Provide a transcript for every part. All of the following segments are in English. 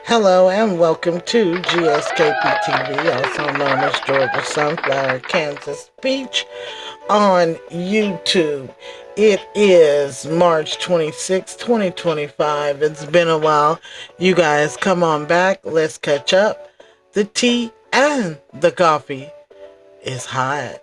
Hello and welcome to gskptv, also known as Georgia Sunflower, Kansas Peach, on YouTube. It is March 26, 2025. It's been a while. You guys come on back. Let's catch up. The tea and the coffee is hot.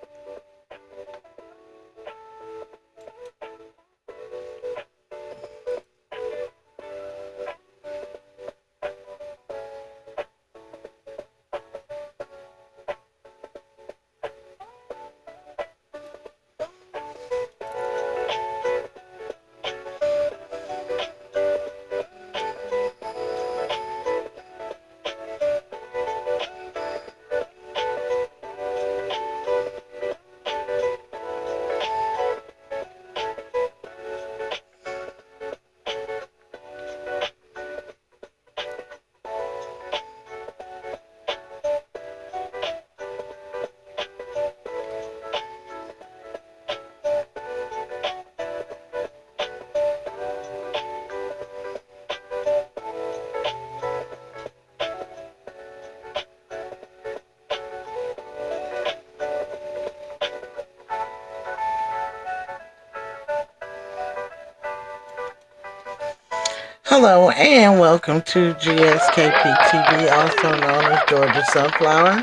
Hello and welcome to gskptv, also known as Georgia Sunflower,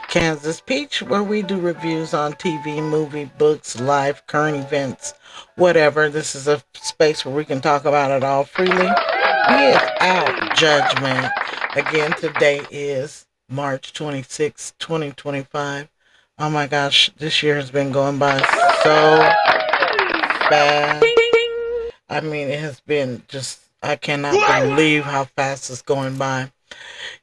Kansas Peach, where we do reviews on TV, movie, books, life, current events, whatever. This is a space where we can talk about it all freely without judgment. Again, today is March 26, 2025. Oh my gosh, this year has been going by so fast. I mean, it has been just, I cannot believe how fast it's going by.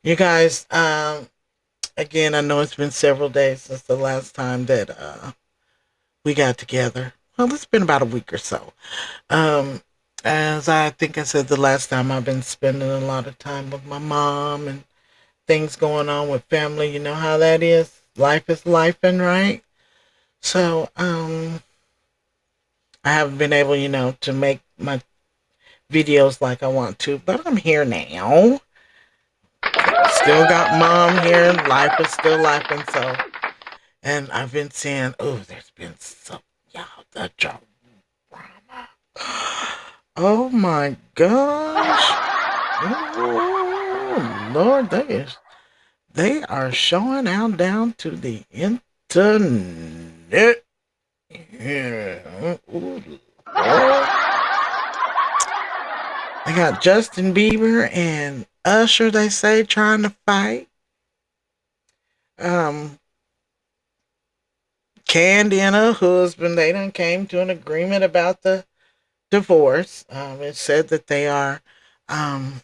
You guys, again, I know it's been several days since the last time that we got together. Well, it's been about a week or so. Um, as I think I said the last time, I've been spending a lot of time with my mom and things going on with family. You know how that is. Life is lifing, right? So, I haven't been able, to make my videos like I want to, but I'm here now. Still got mom here. Life is still life, and so. And I've been seeing, oh, there's been so, y'all, the drama. Oh my gosh. Oh, Lord, they are showing out down to the internet. Yeah. Ooh, Lord. They got Justin Bieber and Usher, they say, trying to fight. Um, Candy and her husband, they done came to an agreement about the divorce. It said that they are um,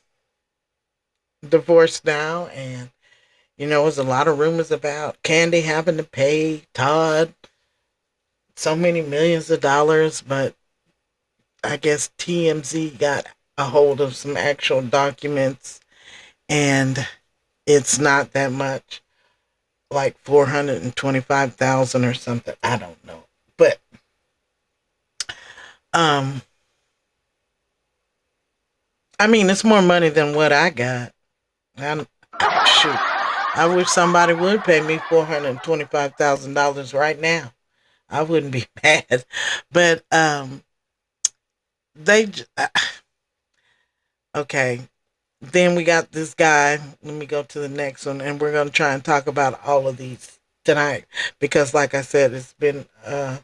divorced now, and there's a lot of rumors about Candy having to pay Todd so many millions of dollars, but I guess TMZ got a hold of some actual documents, and it's not that much, like 425,000 or something. I don't know, but um, I mean, it's more money than what I got. I'm, shoot, I wish somebody would pay me $425,000 right now. I wouldn't be mad, but they okay. Then we got this guy. Let me go to the next one, and we're gonna try and talk about all of these tonight because, like I said, it's been a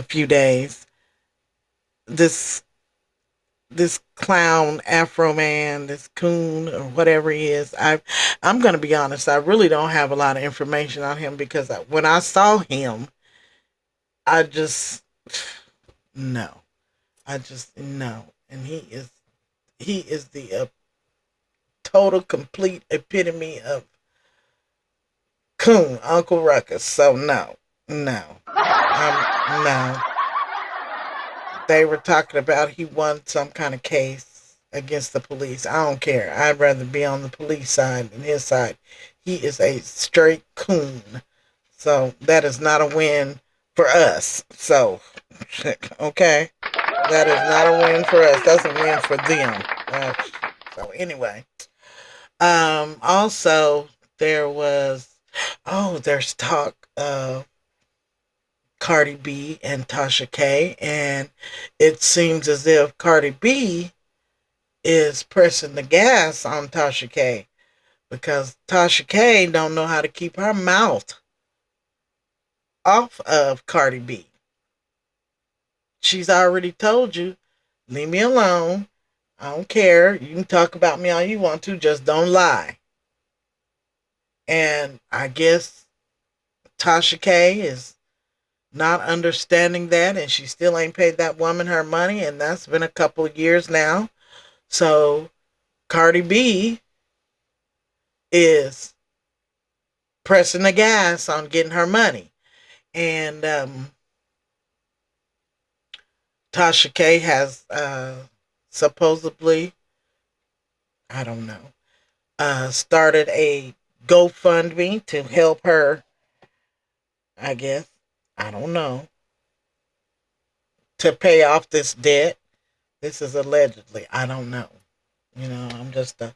few days. This this clown Afro man, this coon or whatever he is. I'm gonna be honest. I really don't have a lot of information on him because when I saw him, I just no. I just no. And he is the total complete epitome of coon, Uncle Ruckus. So no. They were talking about he won some kind of case against the police. I don't care. I'd rather be on the police side than his side. He is a straight coon. So that is not a win for us. So, okay. That is not a win for us. That's a win for them. So anyway, Also, there was, there's talk of Cardi B and Tasha K, and it seems as if Cardi B is pressing the gas on Tasha K because Tasha K don't know how to keep her mouth off of Cardi B. She's already told you, leave me alone. I don't care. You can talk about me all you want to, just don't lie. And I guess Tasha K is not understanding that, and she still ain't paid that woman her money, and that's been a couple of years now. So Cardi B is pressing the gas on getting her money. And Tasha K has supposedly, I don't know, started a GoFundMe to help her, I guess, I don't know, to pay off this debt. This is allegedly, I don't know. I'm just a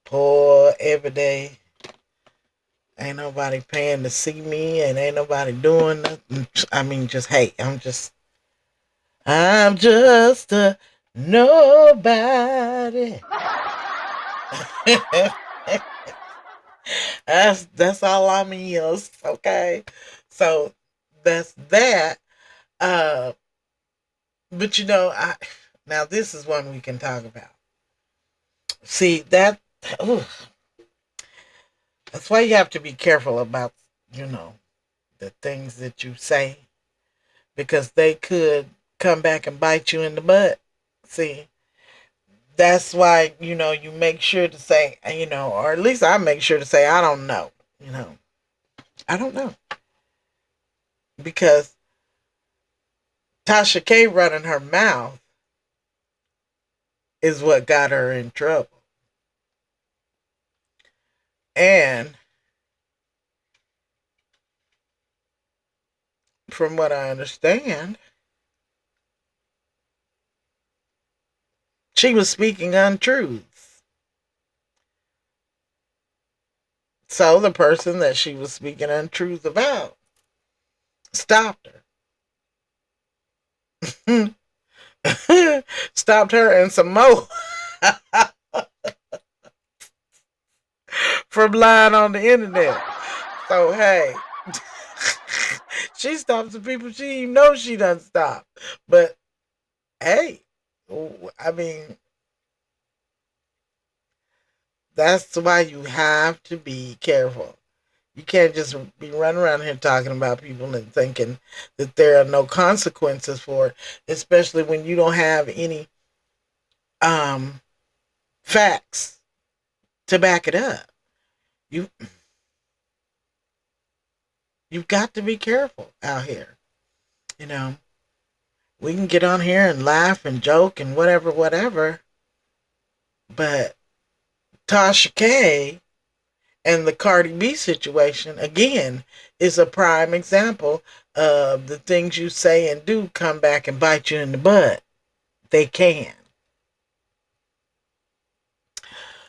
poor everyday. Ain't nobody paying to see me, and ain't nobody doing nothing. I mean, just hey, I'm just a nobody. that's all I'm is. Okay, so that's that. Uh, but I now this is one we can talk about. See that? Ooh, that's why you have to be careful about you know the things that you say because they could come back and bite you in the butt. See, that's why you make sure to say or at least I make sure to say I don't know. You know, I don't know because Tasha K running her mouth is what got her in trouble. And from what I understand, she was speaking untruths. So the person that she was speaking untruths about stopped her. Stopped her and some more from lying on the internet. So hey, she stopped some people she didn't know she done stopped. But hey, I mean, that's why you have to be careful. You can't just be running around here talking about people and thinking that there are no consequences for it, especially when you don't have any um, facts to back it up. You you've got to be careful out here. You know, we can get on here and laugh and joke and whatever, whatever, but Tasha K and the Cardi B situation, again, is a prime example of the things you say and do come back and bite you in the butt. They can.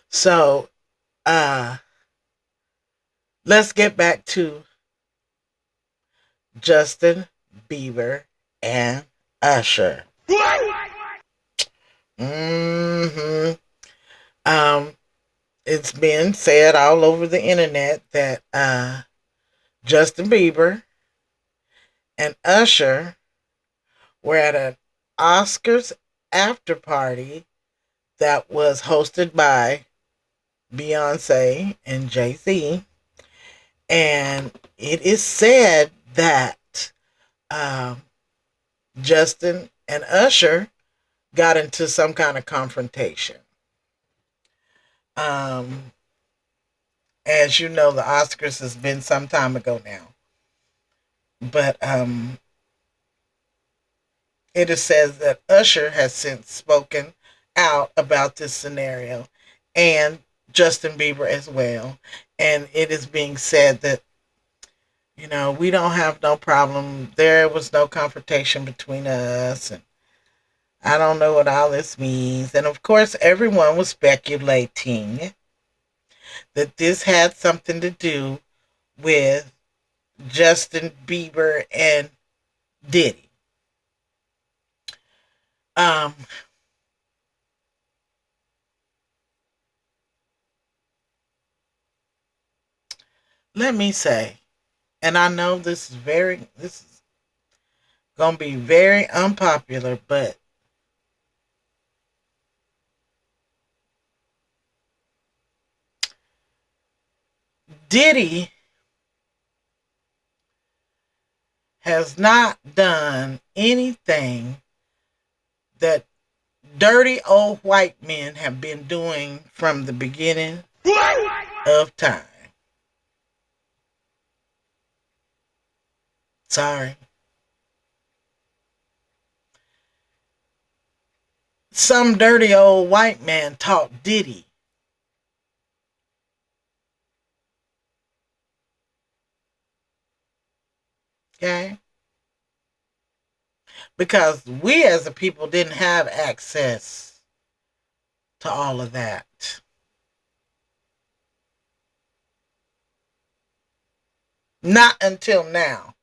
So, uh, let's get back to Justin Bieber and Usher. hmm Um, it's been said all over the internet that Justin Bieber and Usher were at an Oscars after party that was hosted by Beyonce and Jay-Z. And it is said that um, Justin and Usher got into some kind of confrontation. Um, as you know, the Oscars has been some time ago now. But it is said that Usher has since spoken out about this scenario and Justin Bieber as well. And it is being said that we don't have no problem. There was no confrontation between us. And I don't know what all this means. And of course, everyone was speculating that this had something to do with Justin Bieber and Diddy. Um, Let me say, and I know this is gonna be very unpopular, but Diddy has not done anything that dirty old white men have been doing from the beginning of time. Sorry. Some dirty old white man taught Diddy. Okay? Because we as a people didn't have access to all of that. Not until now,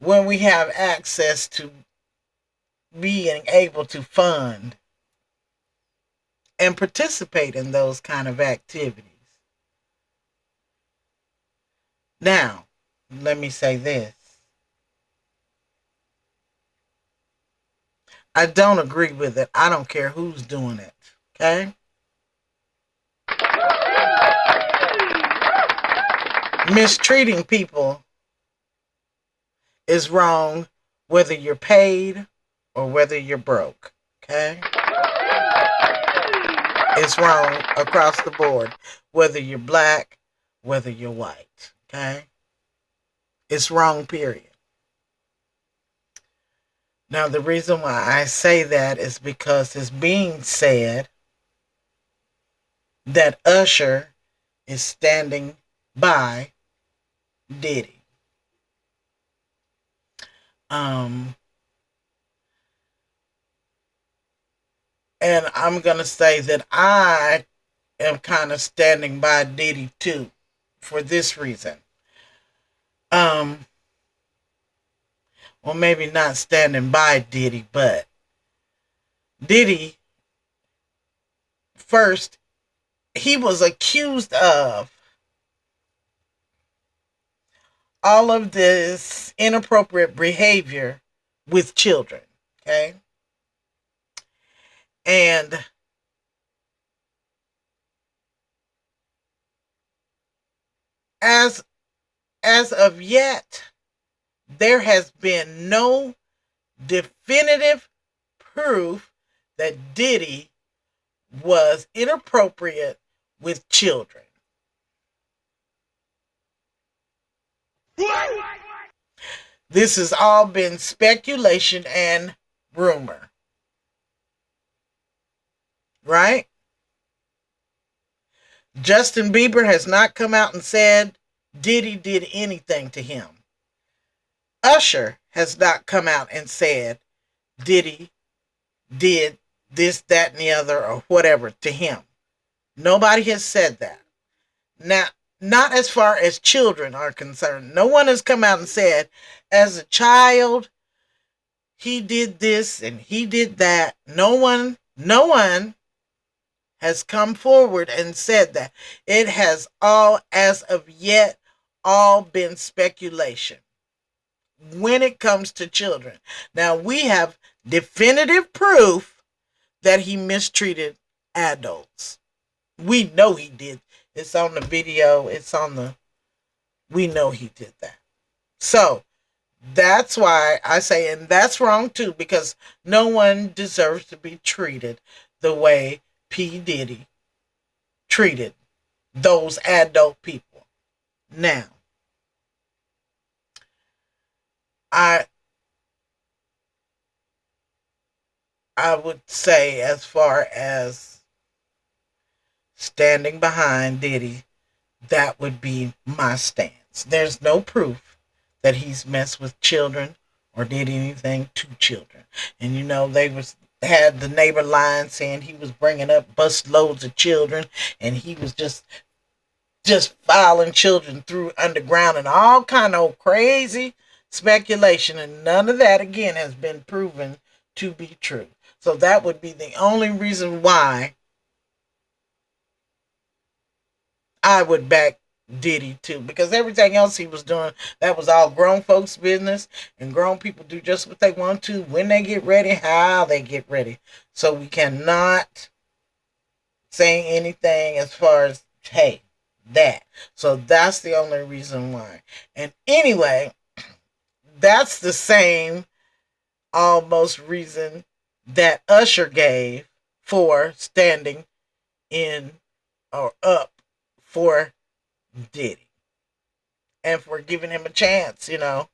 when we have access to being able to fund and participate in those kind of activities. Now, let me say this. I don't agree with it. I don't care who's doing it. Okay? Mistreating people is wrong whether you're paid or whether you're broke. Okay? It's wrong across the board, whether you're black, whether you're white. Okay? It's wrong, period. Now, the reason why I say that is because it's being said that Usher is standing by Diddy. Um, and I'm going to say that I am kind of standing by Diddy too, for this reason. Um, well, maybe not standing by Diddy, but Diddy, first, he was accused of all of this inappropriate behavior with children. Okay. And as of yet, there has been no definitive proof that Diddy was inappropriate with children. This has all been speculation and rumor. Right? Justin Bieber has not come out and said Diddy did anything to him. Usher has not come out and said Diddy did this, that, and the other, or whatever to him. Nobody has said that. Now, not as far as children are concerned. No one has come out and said, as a child, he did this and he did that. No one has come forward and said that. It has all, as of yet, all been speculation when it comes to children. Now, we have definitive proof that he mistreated adults. We know he did. It's on the video. We know he did that. So, that's why I say, and that's wrong too, because no one deserves to be treated the way P. Diddy treated those adult people. Now, I would say, as far as standing behind Diddy, that would be my stance. There's no proof that he's messed with children or did anything to children. And you know, they was had the neighbor lying, saying he was bringing up bus loads of children, and he was just filing children through underground, and all kind of crazy speculation, and none of that again has been proven to be true. So that would be the only reason why I would back Diddy too, because everything else he was doing, that was all grown folks business, and grown people do just what they want to, when they get ready, how they get ready. So we cannot say anything as far as, hey, that. So that's the only reason why. And anyway, that's the same almost reason that Usher gave for standing in or up for Diddy, and for giving him a chance, And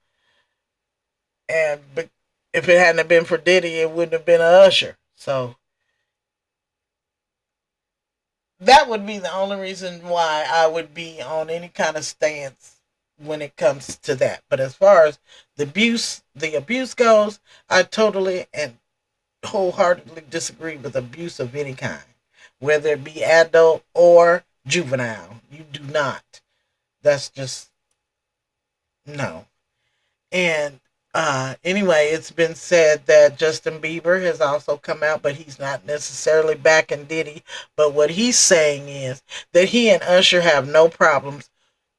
if it hadn't been for Diddy, it wouldn't have been a Usher. So that would be the only reason why I would be on any kind of stance when it comes to that. But as far as the abuse goes, I totally and wholeheartedly disagree with abuse of any kind, whether it be adult or juvenile. You do not. That's just no. And anyway, it's been said that Justin Bieber has also come out, but he's not necessarily backing Diddy. But what he's saying is that he and Usher have no problems.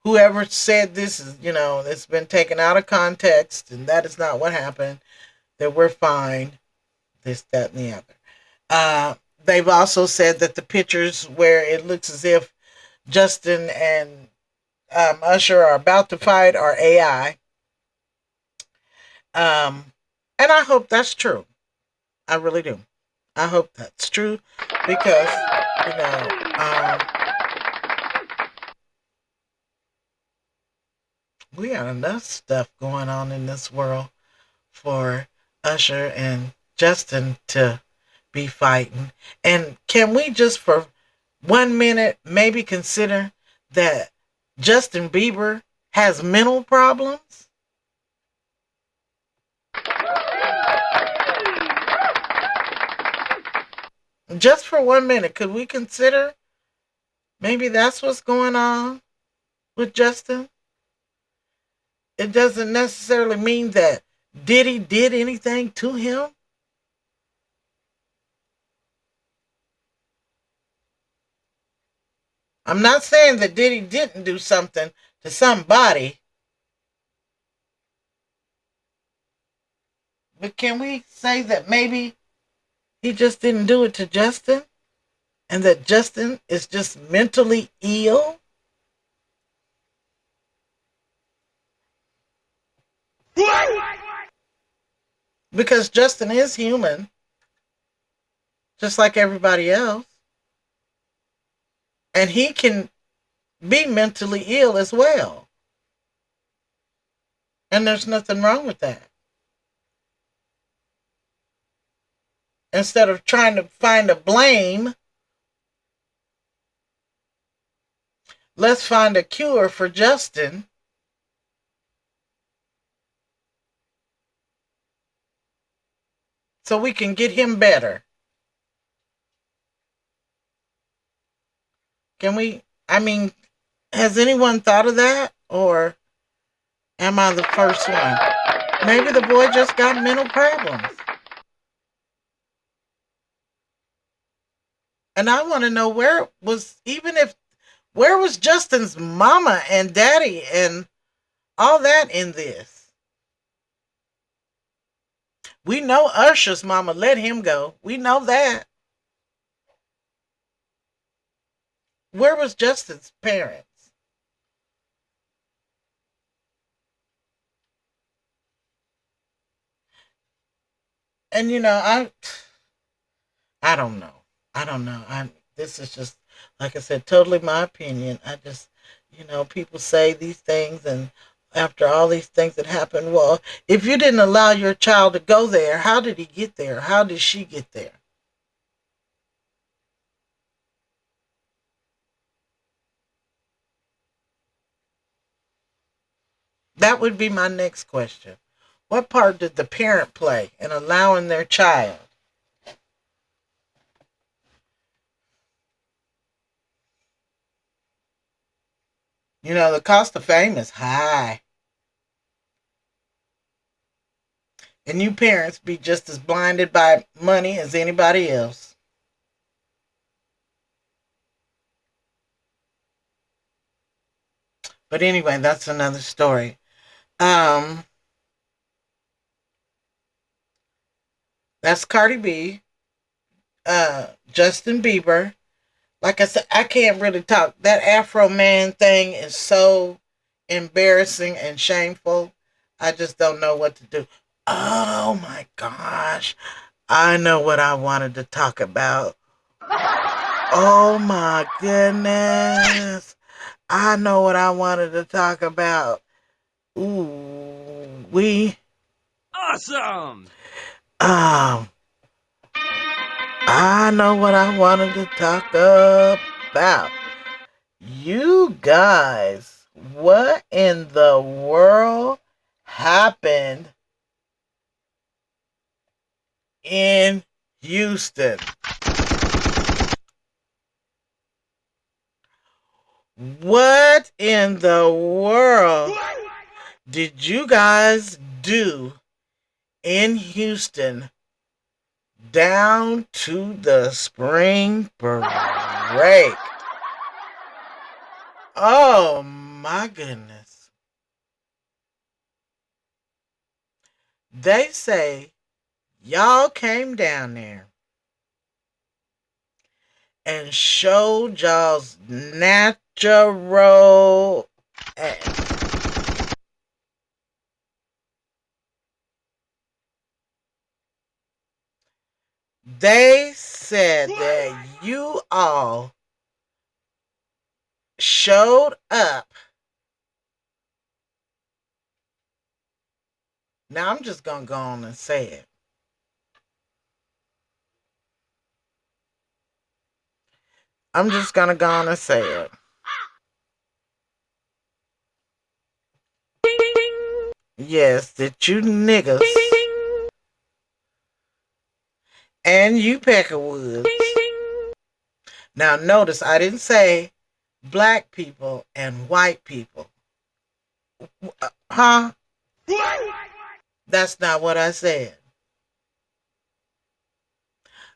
Whoever said this is, it's been taken out of context, and that is not what happened. That we're fine, this, that, and the other. Uh, they've also said that the pictures where it looks as if Justin and Usher are about to fight are AI. Um, and I hope that's true. I really do. I hope that's true because, you know, um, we got enough stuff going on in this world for Usher and Justin to be fighting. And can we just for 1 minute maybe consider that Justin Bieber has mental problems? Just for 1 minute, could we consider maybe that's what's going on with Justin? It doesn't necessarily mean that Diddy did anything to him. I'm not saying that Diddy didn't do something to somebody, but can we say that maybe he just didn't do it to Justin and that Justin is just mentally ill? Because Justin is human, just like everybody else, and he can be mentally ill as well. And there's nothing wrong with that. Instead of trying to find a blame, let's find a cure for Justin so we can get him better. Can we? I mean, has anyone thought of that? Or am I the first one? Maybe the boy just got mental problems. And I want to know where was Justin's mama and daddy and all that in this? We know Usher's mama let him go. We know that. Where was Justin's parents? And I don't know. I don't know. This is just, like I said, totally my opinion. I just, people say these things, and after all these things that happened, well, if you didn't allow your child to go there, how did he get there? How did she get there? That would be my next question. What part did the parent play in allowing their child You know, the cost of fame is high. And you parents be just as blinded by money as anybody else. But anyway, that's another story. Um, that's Cardi B, Justin Bieber. Like I said, I can't really talk. That Afro Man thing is so embarrassing and shameful. I just don't know what to do. Oh my gosh. I know what I wanted to talk about. Oh my goodness. I know what I wanted to talk about. Ooh, Awesome! um, I know what I wanted to talk about. You guys, what in the world happened in Houston? What in the world did you guys do in Houston down to the spring break? Oh my goodness. They say y'all came down there and showed y'all's natural ass. They said that you all showed up. Now I'm just gonna go on and say it. I'm just gonna go on and say it. Yes, that you niggas and you Peckerwoods. Now notice I didn't say black people and white people. Huh? That's not what I said.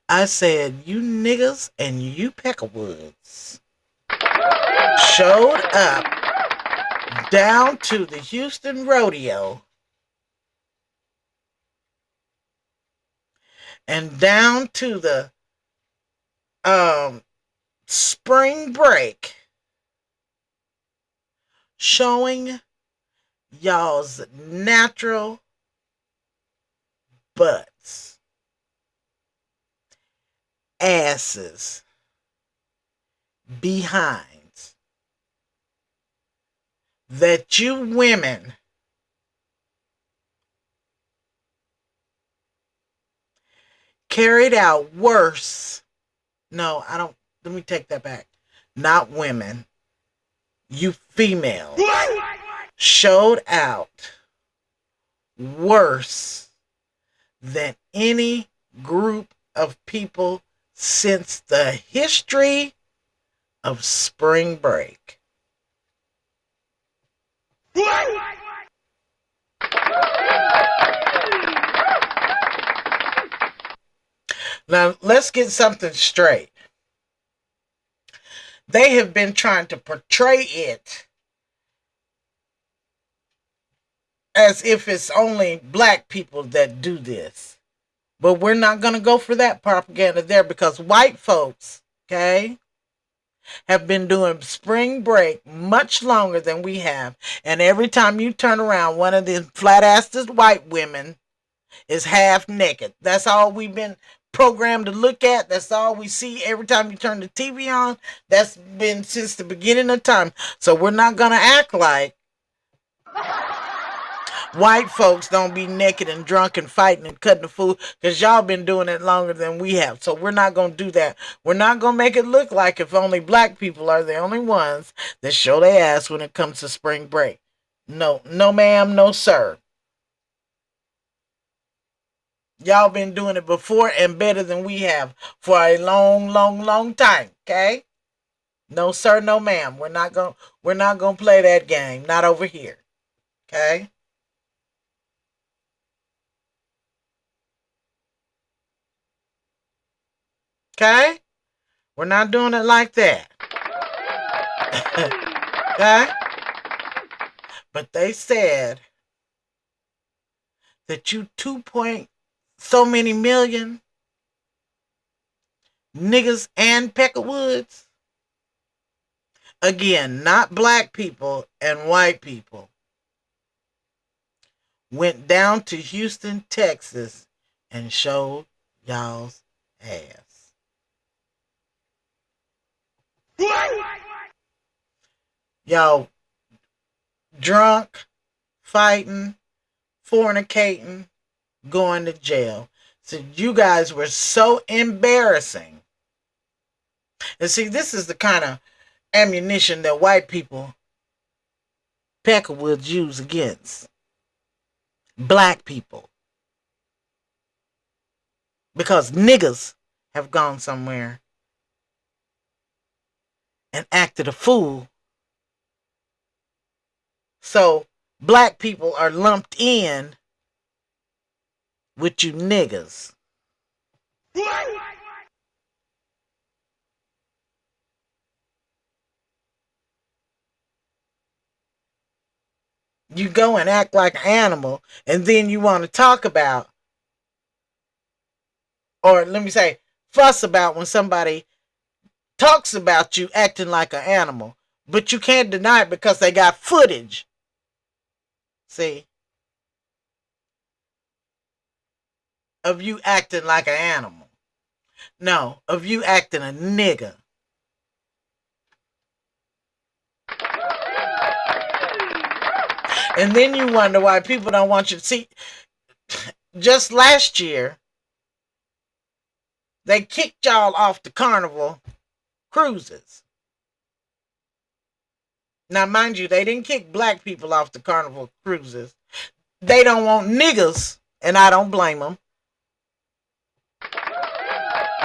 I said you niggas and you Peckerwoods showed up down to the Houston rodeo and down to the um spring break showing y'all's natural butts, asses, behinds that you women carried out worse. No, I don't. Let me take that back. Not women. You females showed out worse than any group of people since the history of spring break. Now, let's get something straight. They have been trying to portray it as if it's only black people that do this. But we're not going to go for that propaganda there because white folks, okay, have been doing spring break much longer than we have. And every time you turn around, one of the flat-assed white women is half naked. That's all we've been programmed to look at. That's all we see every time you turn the TV on. That's been since the beginning of time. So we're not going to act like white folks don't be naked and drunk and fighting and cutting the food because y'all been doing it longer than we have. So we're not going to do that. We're not going to make it look like if only black people are the only ones that show their ass when it comes to spring break. No, no ma'am, no sir. Y'all been doing it before and better than we have for a long, long, long time, okay? No sir, no ma'am. We're not gonna play that game. Not over here. Okay? Okay? We're not doing it like that. Okay? But they said that you 2 point so many million niggas and Peckerwoods, again, not black people and white people, went down to Houston, Texas and showed y'all's ass. Y'all drunk, fighting, fornicating, going to jail. So you guys were so embarrassing. And see, this is the kind of ammunition that white people, Peckerwoods, use against black people. Because niggas have gone somewhere and acted a fool. So black people are lumped in with you niggas. You go and act like an animal, and then you want to talk about, or let me say, fuss about when somebody talks about you acting like an animal. But you can't deny it because they got footage. See, of you acting like an animal. No, of you acting a nigga. And then you wonder why people don't want you to see. Just last year, they kicked y'all off the Carnival cruises. Now, mind you, they didn't kick black people off the Carnival cruises. They don't want niggas, and I don't blame them,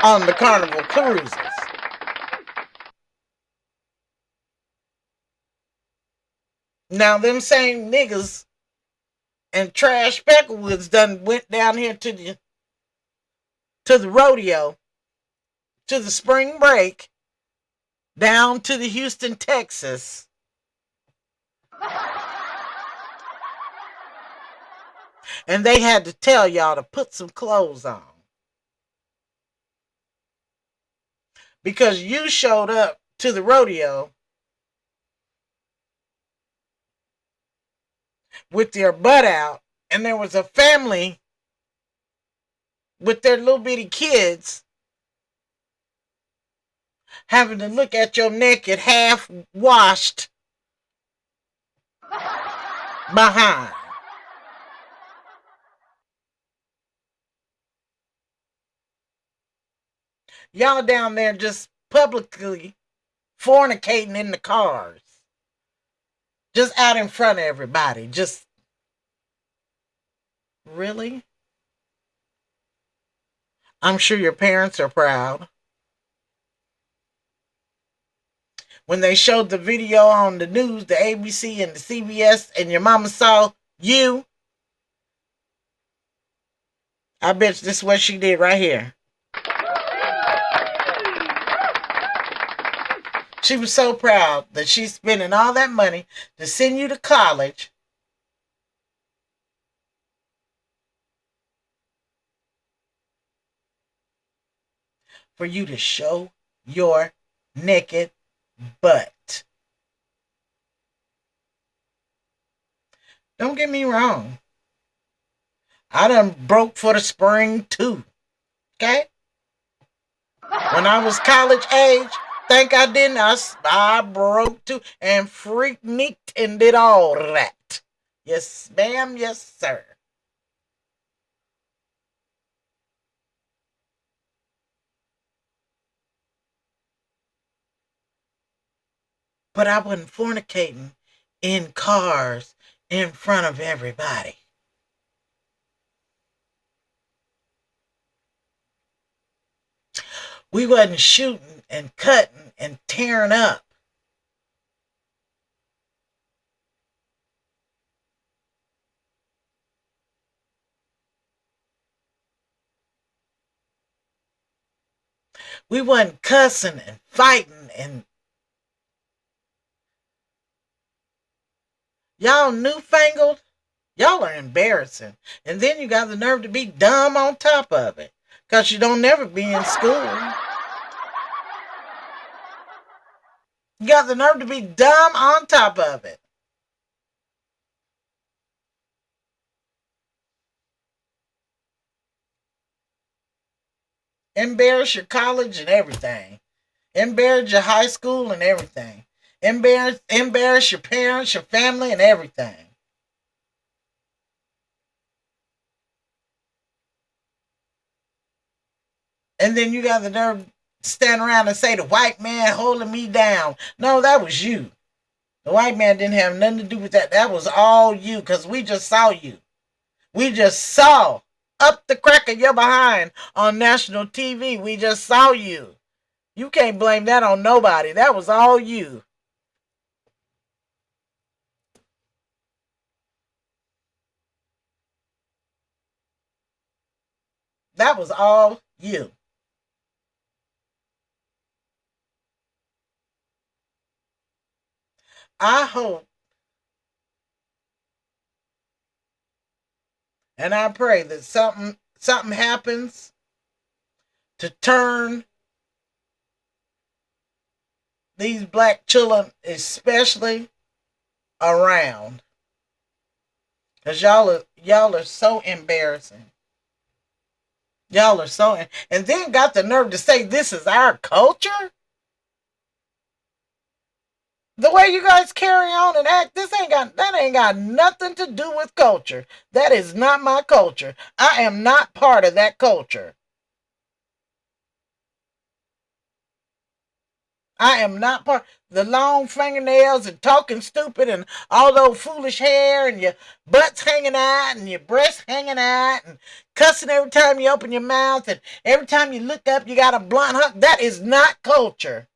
on the Carnival cruises. Now, them same niggas and Trash Peckerwoods done went down here to the rodeo, to the spring break, down to the Houston, Texas. And they had to tell y'all to put some clothes on. Because you showed up to the rodeo with your butt out, and there was a family with their little bitty kids having to look at your naked, half washed behind. Y'all down there just publicly fornicating in the cars. Just out in front of everybody. Just really? I'm sure your parents are proud. When they showed the video on the news, the ABC and the CBS, and your mama saw you, I bet you this is what she did right here. She was so proud that she's spending all that money to send you to college for you to show your naked butt. Don't get me wrong. I done broke for the spring too. Okay? When I was college age, think I didn't. I broke too and freaked, neeked, and did all that. Yes, ma'am. Yes, sir. But I wasn't fornicating in cars in front of everybody. We wasn't shooting and cutting and tearing up. We wasn't cussing and fighting, and y'all newfangled. Y'all are embarrassing. And then you got the nerve to be dumb on top of it. Because you don't never be in school. You got the nerve to be dumb on top of it. Embarrass your college and everything. Embarrass your high school and everything. Embarrass your parents, your family, and everything. And then you got the nerve to stand around and say the white man holding me down. No, that was you. The white man didn't have nothing to do with that. That was all you, because we just saw you. We just saw up the crack of your behind on national TV. We just saw you. You can't blame that on nobody. That was all you. That was all you. I hope and I pray that something happens to turn these black children especially around. Cause y'all are so embarrassing. Y'all are so, and then got the nerve to say this is our culture. The way you guys carry on and act, that ain't got nothing to do with culture. That is not my culture. I am not part of that culture. I am not part. The long fingernails and talking stupid and all those foolish hair and your butts hanging out and your breasts hanging out and cussing every time you open your mouth and every time you look up you got a blunt hunk. That is not culture.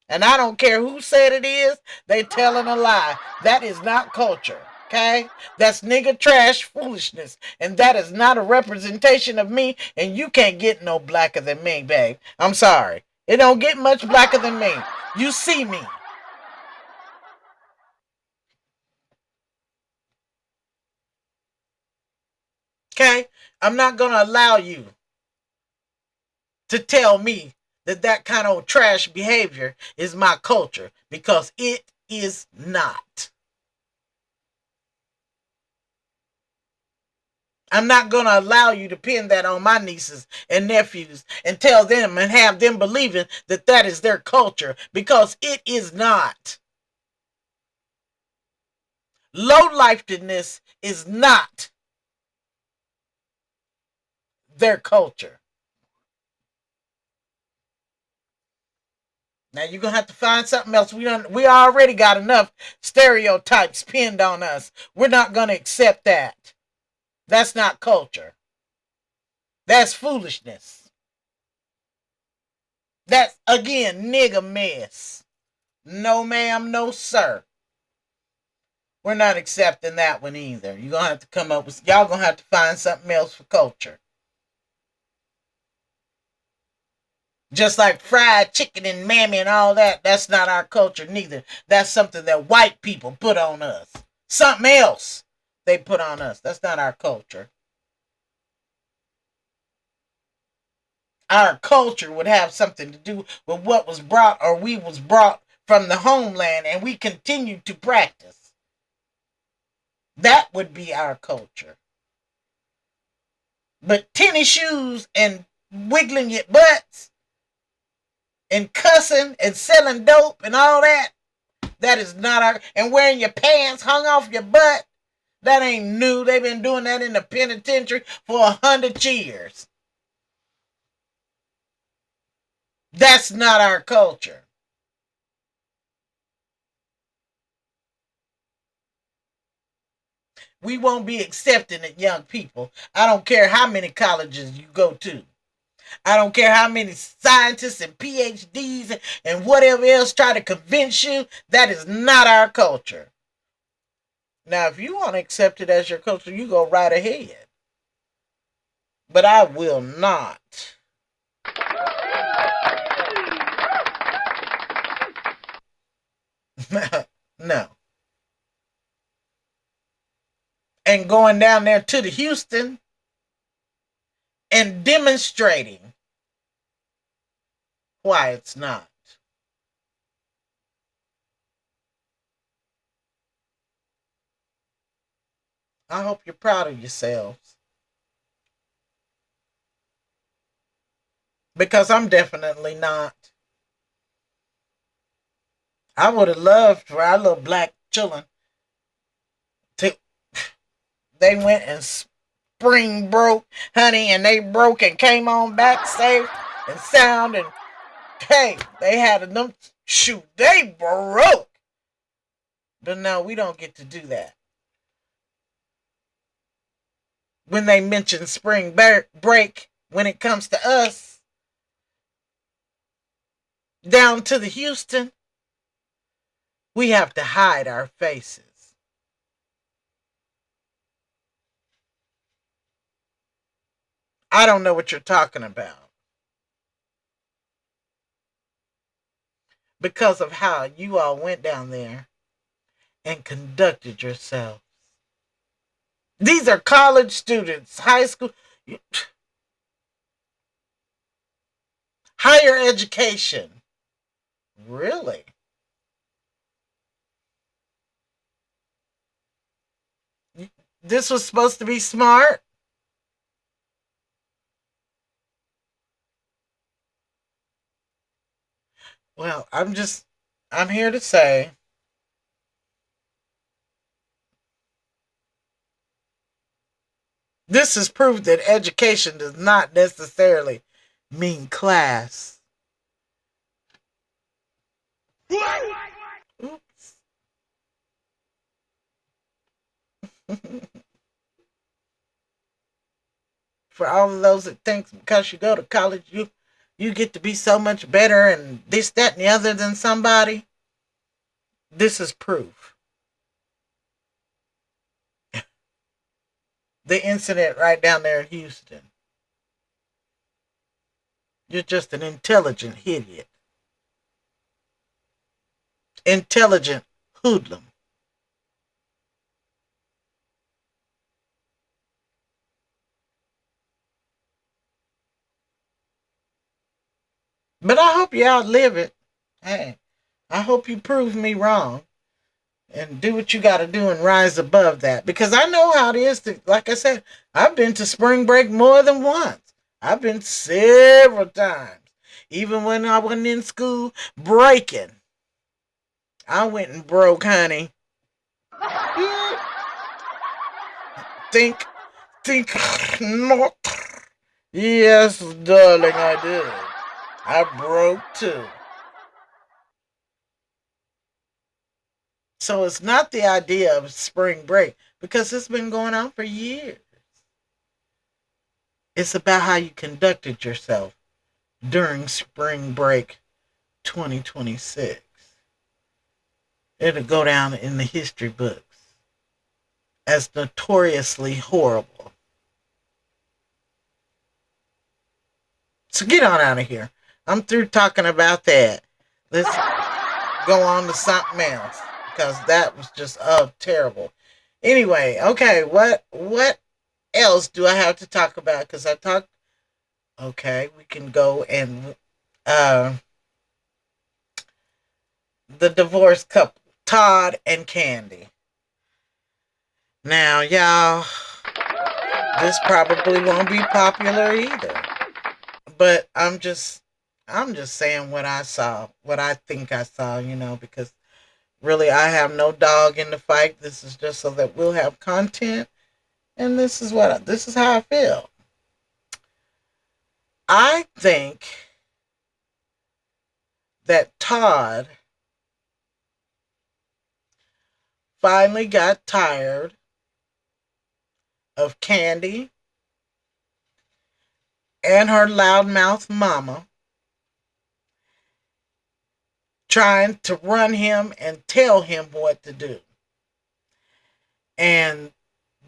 And I don't care who said it is, they telling a lie. That is not culture. Okay? That's nigga trash foolishness. And that is not a representation of me. And you can't get no blacker than me, babe. I'm sorry. It don't get much blacker than me. You see me. Okay? I'm not going to allow you to tell me that that kind of trash behavior is my culture because it is not. I'm not going to allow you to pin that on my nieces and nephews and tell them and have them believing that that is their culture because it is not. Low-lifedness is not their culture. Now you're gonna have to find something else. We already got enough stereotypes pinned on us. We're not gonna accept that. That's not culture. That's foolishness. That's again nigga mess. No ma'am, no sir. We're not accepting that one either. You're gonna have to come up with y'all gonna have to find something else for culture. Just like fried chicken and mammy and all that, that's not our culture neither. That's something that white people put on us. Something else they put on us. That's not our culture. Our culture would have something to do with what was brought or we was brought from the homeland and we continue to practice. That would be our culture. But tennis shoes and wiggling your butts and cussing and selling dope and all that, that is not our, and wearing your pants hung off your butt, that ain't new. They've been doing that in the penitentiary for 100 years. That's not our culture. We won't be accepting it, young people. I don't care how many colleges you go to. I don't care how many scientists and PhDs and whatever else try to convince you. That is not our culture. Now, if you want to accept it as your culture, you go right ahead. But I will not. No. And going down there to the Houston and demonstrating why it's not. I hope you're proud of yourselves. Because I'm definitely not. I would have loved for our little black children to. They went and spring broke, honey, and they broke and came on back safe and sound. And hey, they had enough. Shoot, they broke. But no, we don't get to do that. When they mention spring break, when it comes to us, down to the Houston, we have to hide our faces. I don't know what you're talking about because of how you all went down there and conducted yourselves. These are college students, high school, higher education. Really? This was supposed to be smart? Well, I'm here to say this has proved that education does not necessarily mean class. Oops. For all of those that think because you go to college you get to be so much better and this, that, and the other than somebody, this is proof. The incident right down there in Houston. You're just an intelligent idiot. Intelligent hoodlum. But I hope you outlive it. Hey, I hope you prove me wrong and do what you got to do and rise above that. Because I know how it is to, like I said, I've been to spring break more than once. I've been several times. Even when I wasn't in school breaking, I went and broke, honey. think, think not. Yes, darling, I did. I broke too. So it's not the idea of spring break because it's been going on for years. It's about how you conducted yourself during spring break 2026. It'll go down in the history books as notoriously horrible. So get on out of here. I'm through talking about that. Let's go on to something else because that was just terrible. Anyway, okay, what else do I have to talk about? Because I talked. Okay, we can go and uh, the divorced couple, Todd and Candy. Now, y'all, this probably won't be popular either. But I'm just saying what I saw, what I think I saw, because really I have no dog in the fight. This is just so that we'll have content, and this is how I feel. I think that Todd finally got tired of Candy and her loudmouth mama trying to run him and tell him what to do. And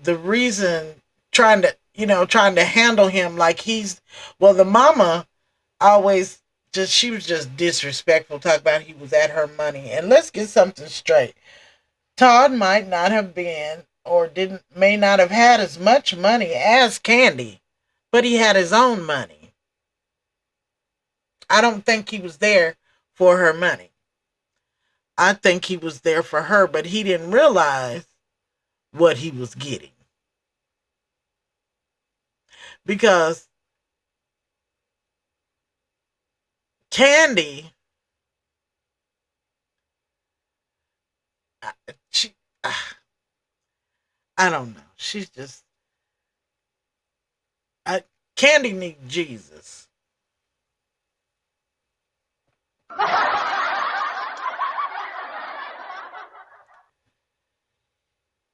the reason trying to handle him like the mama always she was just disrespectful, talk about he was at her money. And let's get something straight. Todd might not have been or may not have had as much money as Candy, but he had his own money. I don't think he was there for her money. I think he was there for her, but he didn't realize what he was getting. Because Candy, she, I don't know. She's just, Candy needs Jesus.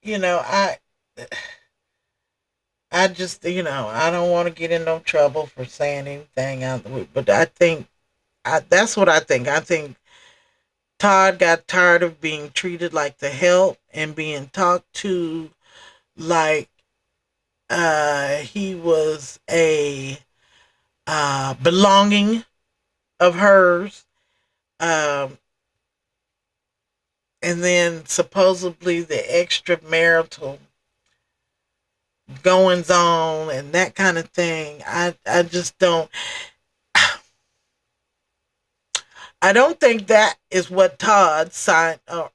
You know, I just, I don't want to get in no trouble for saying anything out the way, but I think that's what I think. I think Todd got tired of being treated like the help and being talked to like he was a belonging of hers. Um, and then supposedly the extramarital goings on and that kind of thing. I just don't. I don't think that is what Todd signed up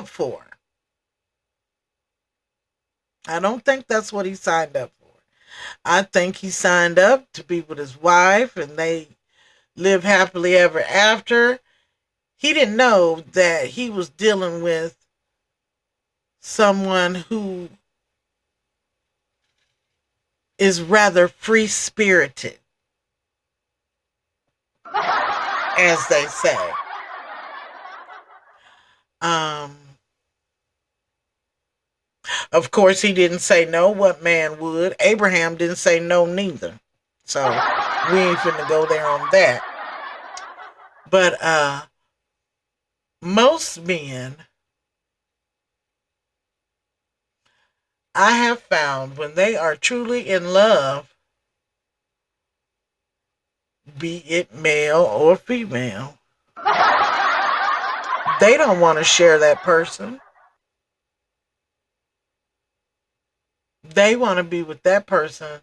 for. I don't think that's what he signed up for. I think he signed up to be with his wife and they live happily ever after. He didn't know that he was dealing with someone who is rather free spirited, as they say. Um, of course, he didn't say no. What man would? Abraham didn't say no neither. So we ain't finna go there on that. But most men, I have found, when they are truly in love, be it male or female, they don't want to share that person. They want to be with that person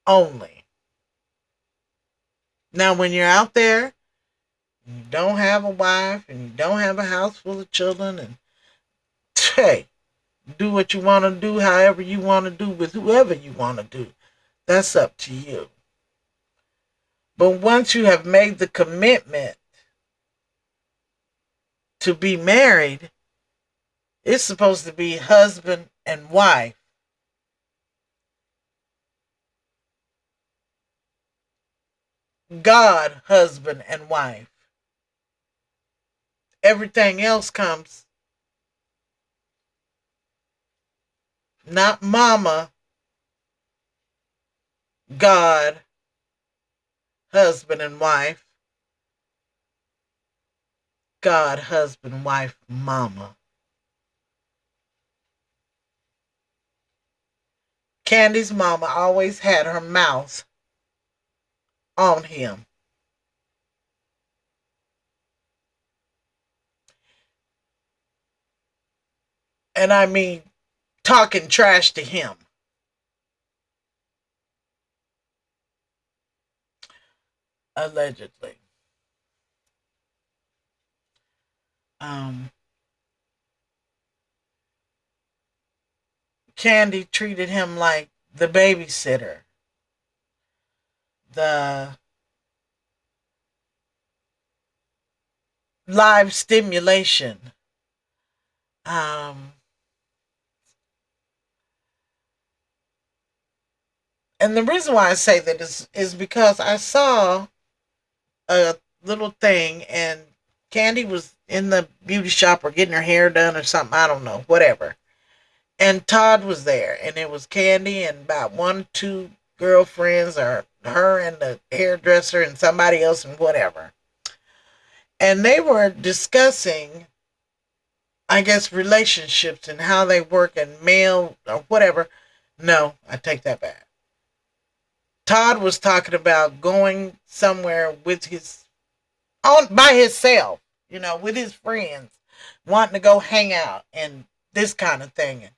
only. Now, when you're out there, you don't have a wife and you don't have a house full of children, and hey, do what you want to do, however you want to do, with whoever you want to do. That's up to you. But once you have made the commitment to be married, it's supposed to be husband and wife. God, husband and wife. Everything else comes, not mama, God, husband and wife. God, husband, wife, mama. Candy's mama always had her mouth on him. And I mean, talking trash to him. Allegedly. Um, Candy treated him like the babysitter, the live stimulation. Um, and the reason why I say that is because I saw a little thing and Candy was in the beauty shop or getting her hair done or something. I don't know, whatever. And Todd was there, and it was Candy and about 1, 2 girlfriends, or her and the hairdresser and somebody else and whatever. And they were discussing, I guess, relationships and how they work and male or whatever. No, I take that back. Todd was talking about going somewhere with his on by himself, with his friends, wanting to go hang out and this kind of thing. And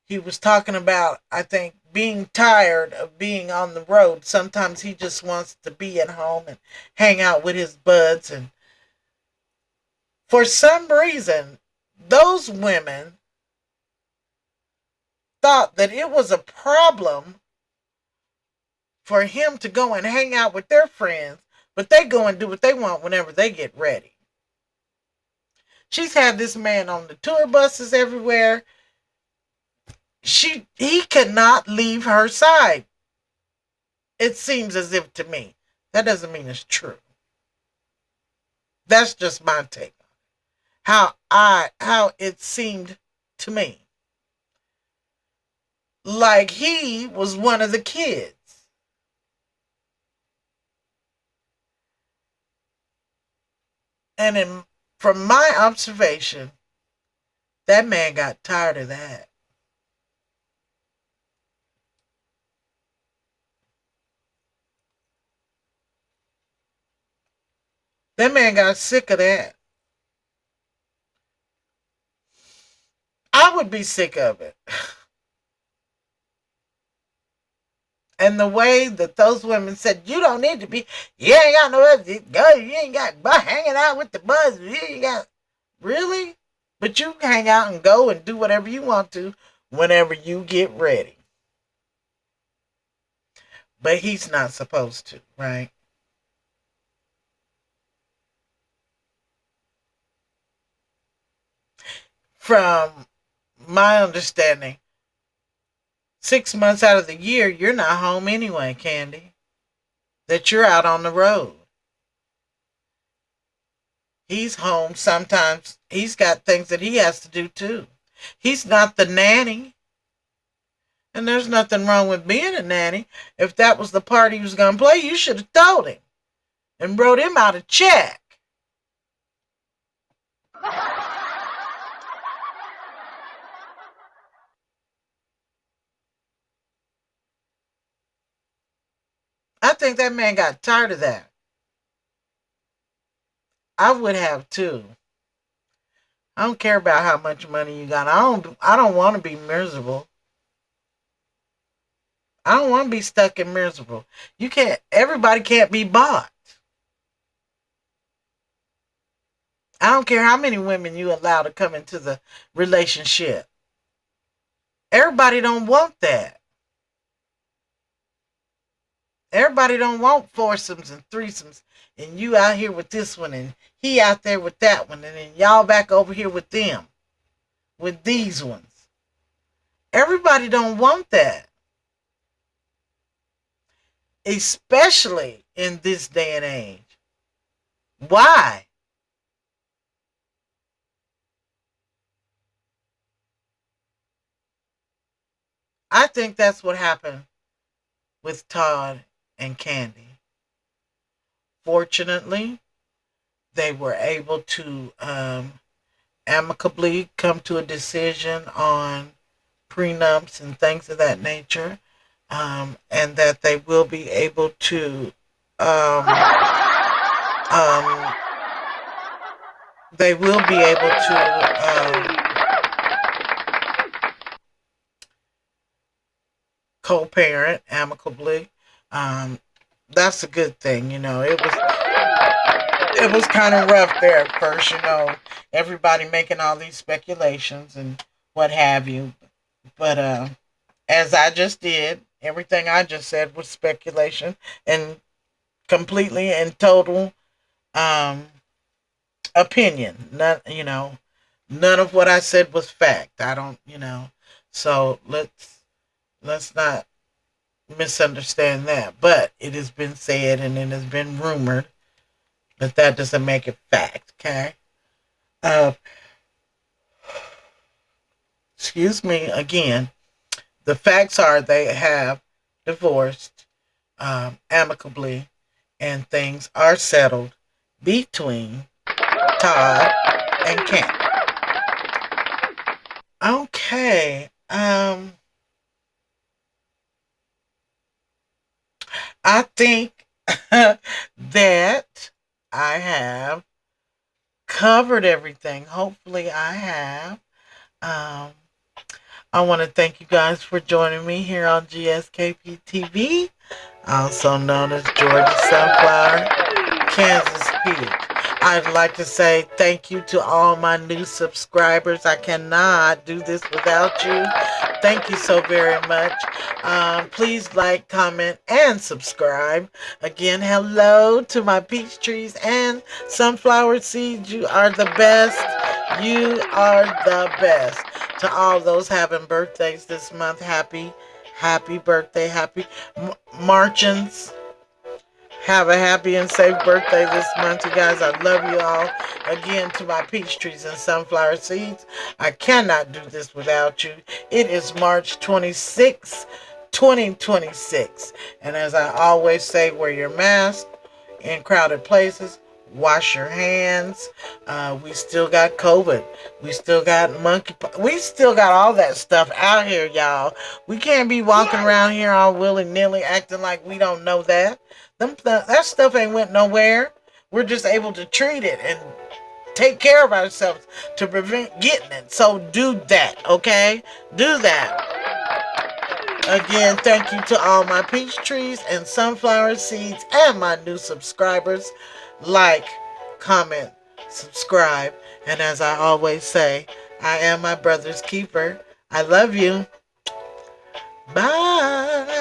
he was talking about, I think, being tired of being on the road. Sometimes he just wants to be at home and hang out with his buds. And for some reason, those women thought that it was a problem for him to go and hang out with their friends, but they go and do what they want whenever they get ready. She's had this man on the tour buses everywhere. He cannot leave her side. It seems as if to me. That doesn't mean it's true. That's just my take on how it seemed to me. Like he was one of the kids. And from my observation, that man got tired of that. That man got sick of that. I would be sick of it. And the way that those women said, you don't need to be, you ain't got no other go, you ain't got but hanging out with the buzz, you ain't got, really? But you can hang out and go and do whatever you want to whenever you get ready. But he's not supposed to, right? From my understanding, 6 months out of the year, you're not home anyway, Candy. That you're out on the road. He's home sometimes. He's got things that he has to do too. He's not the nanny. And there's nothing wrong with being a nanny. If that was the part he was going to play, you should have told him and wrote him out a check. I think that man got tired of that. I would have too. I don't care about how much money you got. I don't want to be miserable. I don't want to be stuck and miserable. Everybody can't be bought. I don't care how many women you allow to come into the relationship. Everybody don't want that. Everybody don't want foursomes and threesomes, and you out here with this one, and he out there with that one, and then y'all back over here with them, with these ones. Everybody don't want that. Especially in this day and age. Why? I think that's what happened with Todd and Candy. Fortunately, they were able to amicably come to a decision on prenups and things of that nature, and that they will be able to um, um, they will be able to co-parent amicably. Um, that's a good thing, It was kind of rough there at first, everybody making all these speculations and what have you. But as I just did, everything I just said was speculation and completely and total um, opinion. None of what I said was fact. I don't, So let's not misunderstand that. But it has been said and it has been rumored, but that doesn't make it fact. Okay. Uh, excuse me again. The facts are they have divorced amicably, and things are settled between Todd and Cam. Okay. I think that I have covered everything. Hopefully, I have. Um, I want to thank you guys for joining me here on GSKP TV, also known as Georgia Sunflower, Kansas Peach. I'd like to say thank you to all my new subscribers. I cannot do this without you. Thank you so very much. Please like, comment, and subscribe. Again, hello to my peach trees and sunflower seeds. You are the best. You are the best. To all those having birthdays this month, happy birthday, happy Marchins. Have a happy and safe birthday this month, you guys. I love you all. Again, to my peach trees and sunflower seeds, I cannot do this without you. It is March 26, 2026. And as I always say, wear your mask in crowded places. Wash your hands. We still got COVID. We still got monkeypox. We still got all that stuff out here, y'all. We can't be walking around here all willy-nilly acting like we don't know that. That stuff ain't went nowhere. We're just able to treat it and take care of ourselves to prevent getting it. So do that, okay? Do that. Again, thank you to all my peach trees and sunflower seeds and my new subscribers. Like, comment, subscribe, and as I always say, I am my brother's keeper. I love you. Bye.